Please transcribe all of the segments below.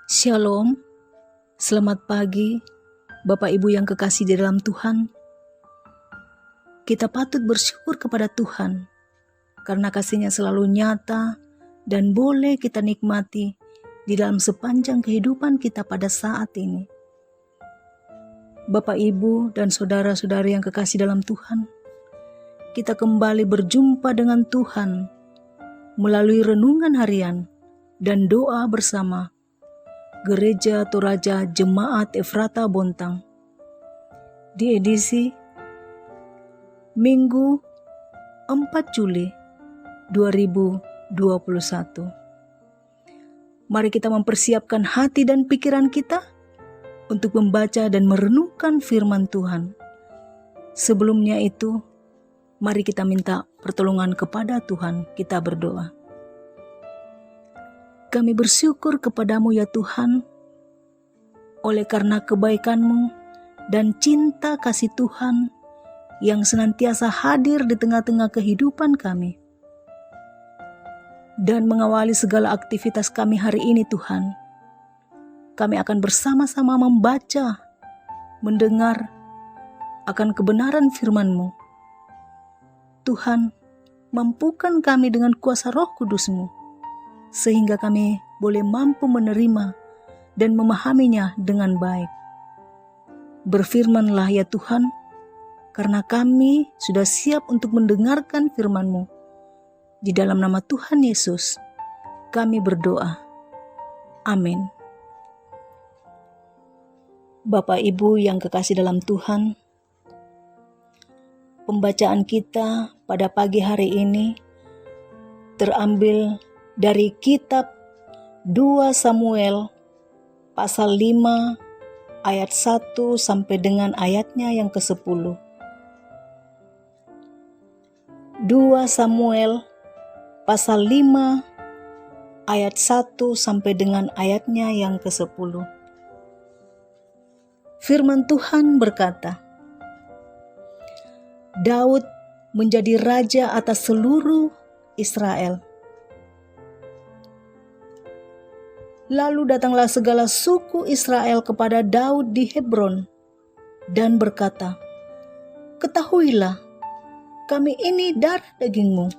Shalom, selamat pagi Bapak Ibu yang kekasih di dalam Tuhan. Kita patut bersyukur kepada Tuhan karena kasih-Nya selalu nyata dan boleh kita nikmati di dalam sepanjang kehidupan kita pada saat ini. Bapak Ibu dan saudara-saudari yang kekasih dalam Tuhan, kita kembali berjumpa dengan Tuhan melalui renungan harian dan doa bersama Gereja Toraja Jemaat Efrata Bontang di edisi Minggu 4 Juli 2021. Mari kita mempersiapkan hati dan pikiran kita untuk membaca dan merenungkan firman Tuhan. Sebelumnya itu, mari kita minta pertolongan kepada Tuhan, kita berdoa. Kami bersyukur kepadamu ya Tuhan, oleh karena kebaikan-Mu dan cinta kasih Tuhan yang senantiasa hadir di tengah-tengah kehidupan kami. Dan mengawali segala aktivitas kami hari ini Tuhan, kami akan bersama-sama membaca, mendengar akan kebenaran firman-Mu. Tuhan, mampukan kami dengan kuasa Roh Kudus-Mu, sehingga kami boleh mampu menerima dan memahaminya dengan baik. Berfirmanlah ya Tuhan, karena kami sudah siap untuk mendengarkan firman-Mu. Di dalam nama Tuhan Yesus, kami berdoa. Amin. Bapak Ibu yang kekasih dalam Tuhan, pembacaan kita pada pagi hari ini terambil dari kitab 2 Samuel pasal 5 ayat 1 sampai dengan ayatnya yang ke-10. 2 Samuel pasal 5 ayat 1 sampai dengan ayatnya yang ke-10. Firman Tuhan berkata, Daud menjadi raja atas seluruh Israel. Lalu datanglah segala suku Israel kepada Daud di Hebron dan berkata, Ketahuilah, kami ini darah dagingmu.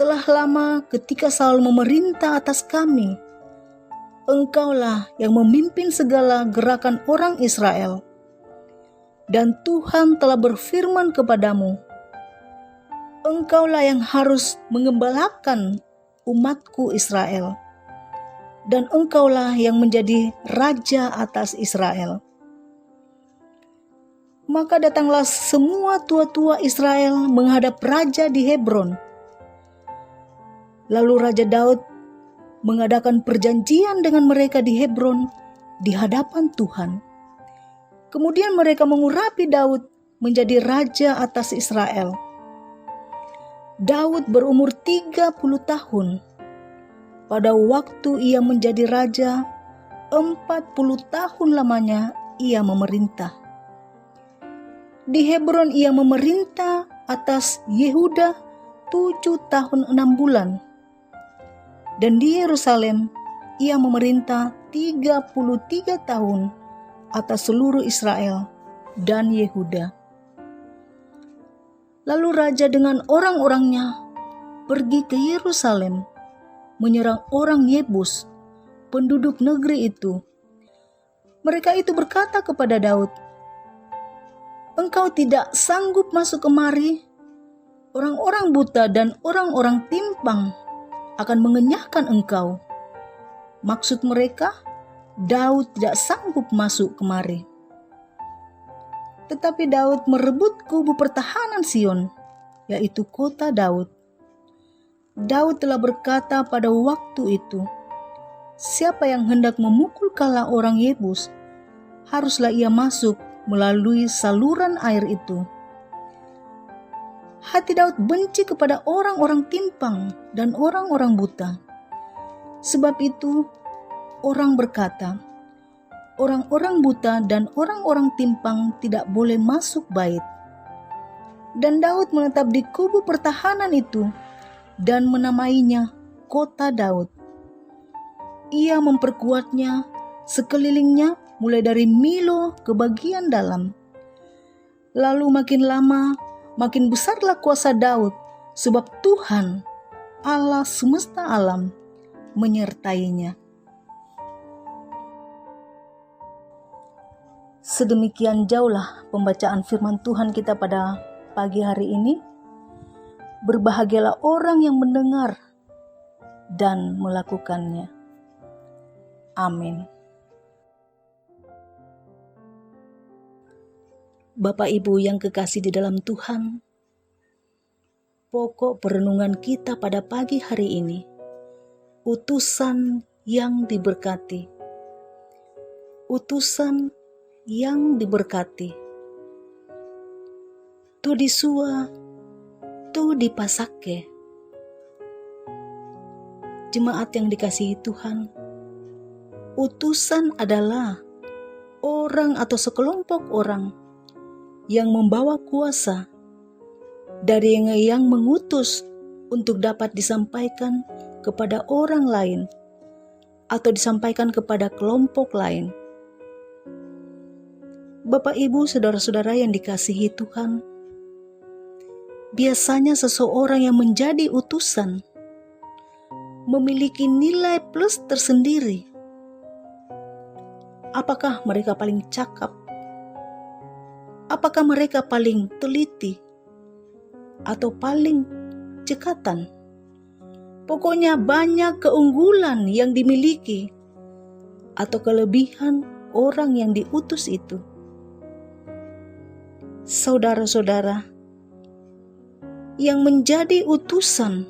Telah lama ketika Saul memerintah atas kami, engkaulah yang memimpin segala gerakan orang Israel. Dan Tuhan telah berfirman kepadamu, engkaulah yang harus mengembalakan umatku Israel. Dan engkaulah yang menjadi raja atas Israel. Maka datanglah semua tua-tua Israel menghadap raja di Hebron. Lalu Raja Daud mengadakan perjanjian dengan mereka di Hebron di hadapan Tuhan. Kemudian mereka mengurapi Daud menjadi raja atas Israel. Daud berumur 30 tahun. Pada waktu ia menjadi raja, 40 tahun lamanya ia memerintah. Di Hebron ia memerintah atas Yehuda 7 tahun 6 bulan. Dan di Yerusalem ia memerintah 33 tahun atas seluruh Israel dan Yehuda. Lalu raja dengan orang-orangnya pergi ke Yerusalem, menyerang orang Yebus, penduduk negeri itu. Mereka itu berkata kepada Daud, Engkau tidak sanggup masuk kemari, orang-orang buta dan orang-orang timpang akan mengenyahkan engkau. Maksud mereka, Daud tidak sanggup masuk kemari. Tetapi Daud merebut kubu pertahanan Sion, yaitu kota Daud. Daud telah berkata pada waktu itu, siapa yang hendak memukul kala orang Yebus, haruslah ia masuk melalui saluran air itu. Hati Daud benci kepada orang-orang timpang dan orang-orang buta. Sebab itu, orang berkata, orang-orang buta dan orang-orang timpang tidak boleh masuk bait. Dan Daud menetap di kubu pertahanan itu, dan menamainya Kota Daud. Ia memperkuatnya sekelilingnya mulai dari Milo ke bagian dalam. Lalu makin lama, makin besarlah kuasa Daud, sebab Tuhan, Allah semesta alam, menyertainya. Sedemikian jauhlah pembacaan firman Tuhan kita pada pagi hari ini. Berbahagialah orang yang mendengar dan melakukannya. Amin. Bapak Ibu yang kekasih di dalam Tuhan, pokok perenungan kita pada pagi hari ini, utusan yang diberkati. Utusan yang diberkati. Tu disua, tu dipasake. Jemaat yang dikasihi Tuhan, utusan adalah orang atau sekelompok orang yang membawa kuasa dari yang mengutus untuk dapat disampaikan kepada orang lain atau disampaikan kepada kelompok lain. Bapak, Ibu, saudara-saudara yang dikasihi Tuhan, biasanya seseorang yang menjadi utusan memiliki nilai plus tersendiri. Apakah mereka paling cakap? Apakah mereka paling teliti? Atau paling cekatan? Pokoknya banyak keunggulan yang dimiliki atau kelebihan orang yang diutus itu. Saudara-saudara, yang menjadi utusan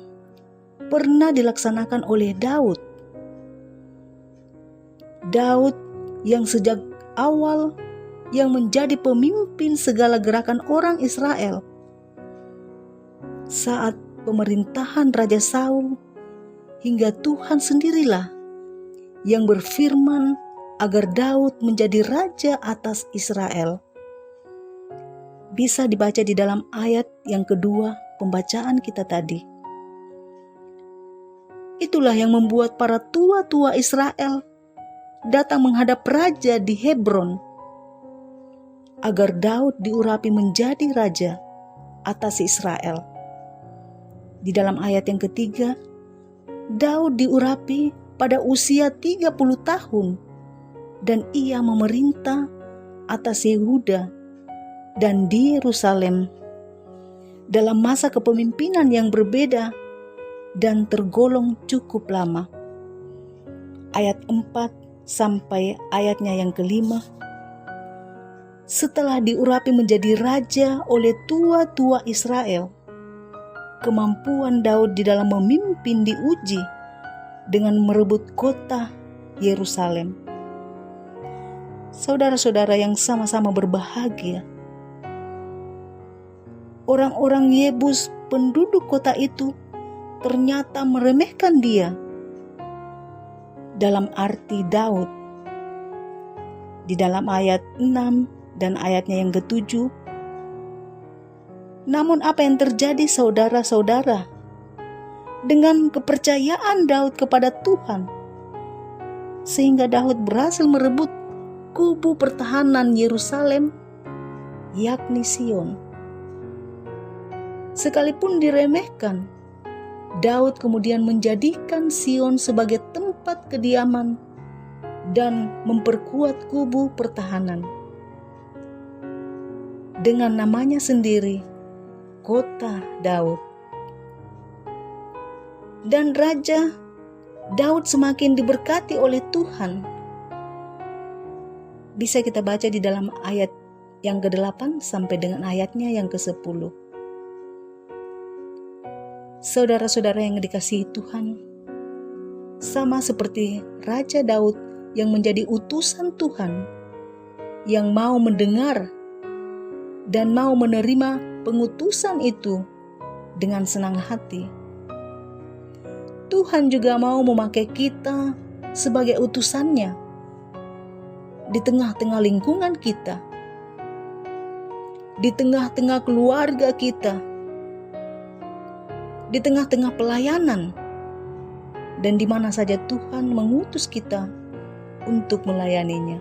pernah dilaksanakan oleh Daud. Daud yang sejak awal yang menjadi pemimpin segala gerakan orang Israel. Saat pemerintahan Raja Saul, hingga Tuhan sendirilah yang berfirman agar Daud menjadi raja atas Israel. Bisa dibaca di dalam ayat yang kedua pembacaan kita tadi. Itulah yang membuat para tua-tua Israel datang menghadap raja di Hebron agar Daud diurapi menjadi raja atas Israel. Di dalam ayat yang ketiga, Daud diurapi pada usia 30 tahun dan ia memerintah atas Yehuda dan di Yerusalem dalam masa kepemimpinan yang berbeda dan tergolong cukup lama. Ayat 4 sampai ayatnya yang kelima. Setelah diurapi menjadi raja oleh tua-tua Israel, kemampuan Daud di dalam memimpin diuji dengan merebut kota Yerusalem. Saudara-saudara yang sama-sama berbahagia, orang-orang Yebus penduduk kota itu ternyata meremehkan dia. Dalam arti Daud, di dalam ayat 6 dan ayatnya yang ke-7. Namun apa yang terjadi saudara-saudara dengan kepercayaan Daud kepada Tuhan, sehingga Daud berhasil merebut kubu pertahanan Yerusalem, yakni Sion. Sekalipun diremehkan, Daud kemudian menjadikan Sion sebagai tempat kediaman dan memperkuat kubu pertahanan. Dengan namanya sendiri, Kota Daud. Dan Raja Daud semakin diberkati oleh Tuhan. Bisa kita baca di dalam ayat yang ke-8 sampai dengan ayatnya yang ke-10. Saudara-saudara yang dikasihi Tuhan, sama seperti Raja Daud yang menjadi utusan Tuhan, yang mau mendengar dan mau menerima pengutusan itu dengan senang hati. Tuhan juga mau memakai kita sebagai utusannya di tengah-tengah lingkungan kita, di tengah-tengah keluarga kita, di tengah-tengah pelayanan, dan di mana saja Tuhan mengutus kita untuk melayaninya.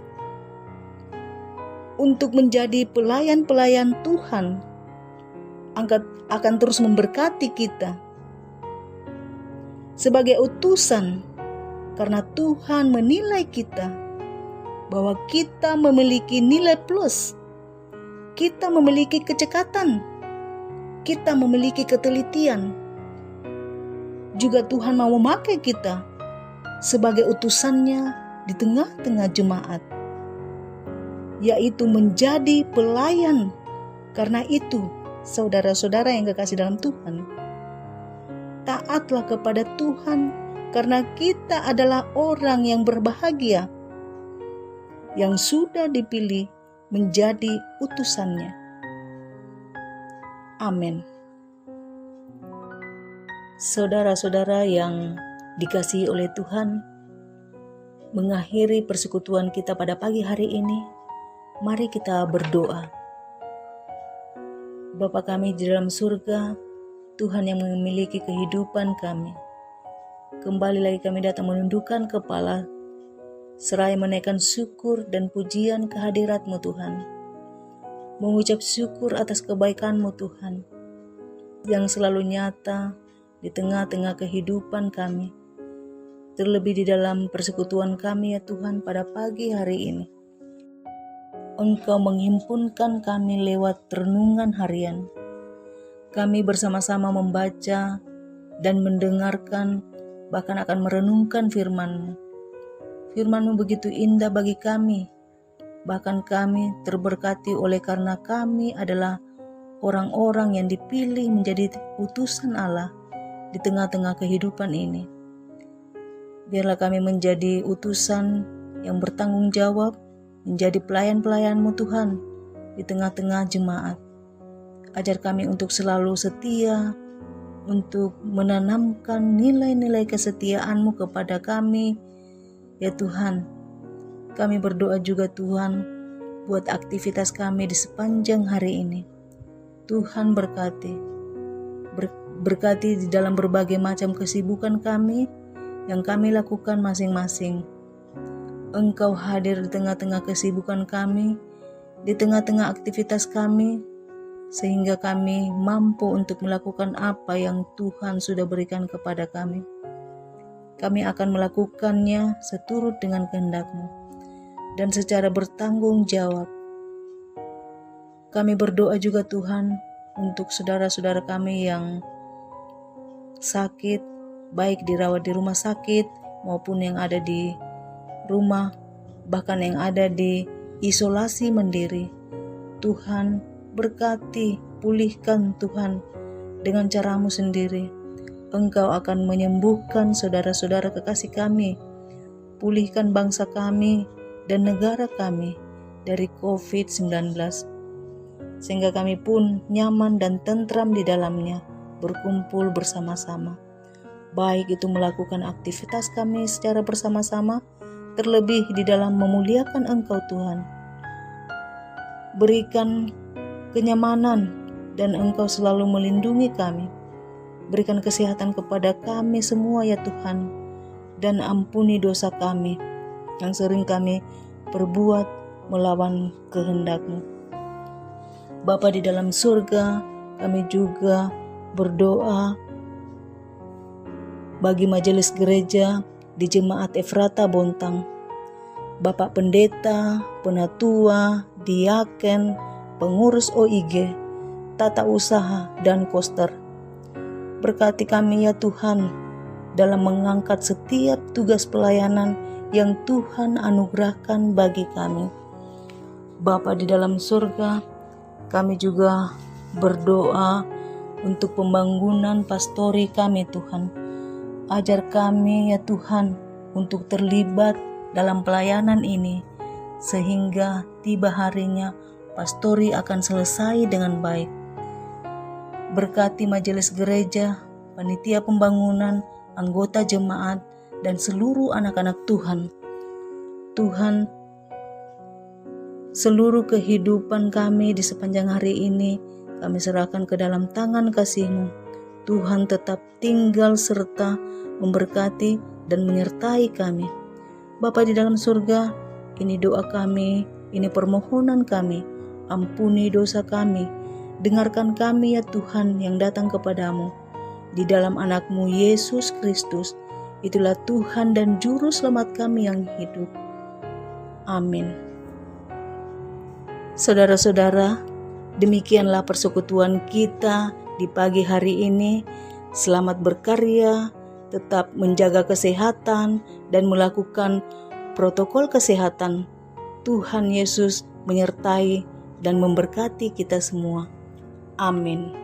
Untuk menjadi pelayan-pelayan Tuhan akan terus memberkati kita sebagai utusan, karena Tuhan menilai kita bahwa kita memiliki nilai plus, kita memiliki kecekatan, kita memiliki ketelitian. Juga Tuhan mau memakai kita sebagai utusannya di tengah-tengah jemaat, yaitu menjadi pelayan. Karena itu, saudara-saudara yang kekasih dalam Tuhan, taatlah kepada Tuhan, karena kita adalah orang yang berbahagia, yang sudah dipilih menjadi utusannya. Amin. Saudara-saudara yang dikasihi oleh Tuhan, mengakhiri persekutuan kita pada pagi hari ini, mari kita berdoa. Bapa kami di dalam surga, Tuhan yang memiliki kehidupan kami, kembali lagi kami datang menundukkan kepala, seraya menaikkan syukur dan pujian kehadirat-Mu Tuhan. Mengucap syukur atas kebaikan-Mu Tuhan, yang selalu nyata di tengah-tengah kehidupan kami, terlebih di dalam persekutuan kami ya Tuhan pada pagi hari ini. Engkau menghimpunkan kami lewat renungan harian. Kami bersama-sama membaca dan mendengarkan, bahkan akan merenungkan firman-Mu. Firman-Mu begitu indah bagi kami, bahkan kami terberkati oleh karena kami adalah orang-orang yang dipilih menjadi utusan Allah di tengah-tengah kehidupan ini. Biarlah kami menjadi utusan yang bertanggung jawab, menjadi pelayan-pelayan-Mu Tuhan di tengah-tengah jemaat. Ajar kami untuk selalu setia, untuk menanamkan nilai-nilai kesetiaan-Mu kepada kami, ya Tuhan. Kami berdoa juga Tuhan, buat aktivitas kami di sepanjang hari ini. Tuhan berkati di dalam berbagai macam kesibukan kami yang kami lakukan masing-masing. Engkau hadir di tengah-tengah kesibukan kami, di tengah-tengah aktivitas kami, sehingga kami mampu untuk melakukan apa yang Tuhan sudah berikan kepada kami. Kami akan melakukannya seturut dengan kehendak-Mu dan secara bertanggung jawab. Kami berdoa juga Tuhan untuk saudara-saudara kami yang sakit, baik dirawat di rumah sakit maupun yang ada di rumah, bahkan yang ada di isolasi mandiri. Tuhan berkati, pulihkan Tuhan dengan cara-Mu sendiri. Engkau akan menyembuhkan saudara-saudara kekasih kami, pulihkan bangsa kami dan negara kami dari COVID-19, sehingga kami pun nyaman dan tentram di dalamnya, berkumpul bersama-sama, baik itu melakukan aktivitas kami secara bersama-sama, terlebih di dalam memuliakan Engkau Tuhan. Berikan kenyamanan dan Engkau selalu melindungi kami. Berikan kesehatan kepada kami semua ya Tuhan, dan ampuni dosa kami yang sering kami perbuat melawan kehendak-Mu. Bapa di dalam surga, kami juga berdoa bagi majelis gereja di Jemaat Efrata Bontang, Bapak Pendeta, Penatua, Diaken, pengurus OIG, tata usaha, dan koster. Berkati kami ya Tuhan dalam mengangkat setiap tugas pelayanan yang Tuhan anugerahkan bagi kami. Bapa di dalam surga, kami juga berdoa untuk pembangunan pastori kami Tuhan. Ajar kami ya Tuhan untuk terlibat dalam pelayanan ini, sehingga tiba harinya pastori akan selesai dengan baik. Berkati majelis gereja, panitia pembangunan, anggota jemaat, dan seluruh anak-anak Tuhan. Tuhan, seluruh kehidupan kami di sepanjang hari ini kami serahkan ke dalam tangan kasih-Mu. Tuhan tetap tinggal serta memberkati, dan menyertai kami. Bapa di dalam surga, ini doa kami, ini permohonan kami. Ampuni dosa kami, dengarkan kami ya Tuhan yang datang kepadamu. Di dalam anakmu Yesus Kristus, itulah Tuhan dan Juru Selamat kami yang hidup. Amin. Saudara-saudara, demikianlah persekutuan kita di pagi hari ini. Selamat berkarya, tetap menjaga kesehatan dan melakukan protokol kesehatan. Tuhan Yesus menyertai dan memberkati kita semua. Amin.